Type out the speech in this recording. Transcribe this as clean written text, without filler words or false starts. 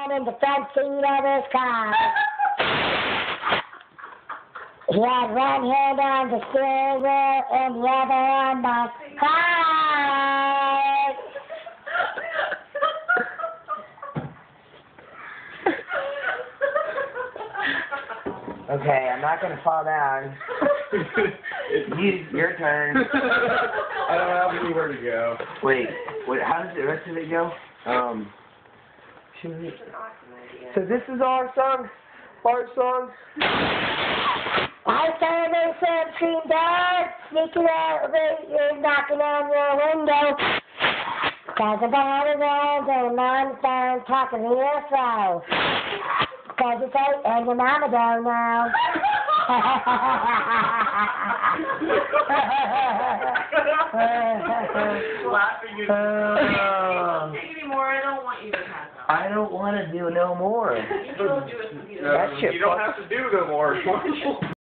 In the front seat of his car. He had one hand on the steering wheel and the other on the car. Okay, I'm not gonna fall down. Your turn. I don't have anywhere to go. Wait, how does the rest of it go? So this is our song? Our song? I saw this unseen dog sneaking out and knocking on your window. Cause the body rolls and mom's down talking real slow. Cause it's 8 and your mama don't know. Laughing at take anymore. I don't want you to pass out. I don't want to do no more. You don't do it. That shit You don't have to do no more.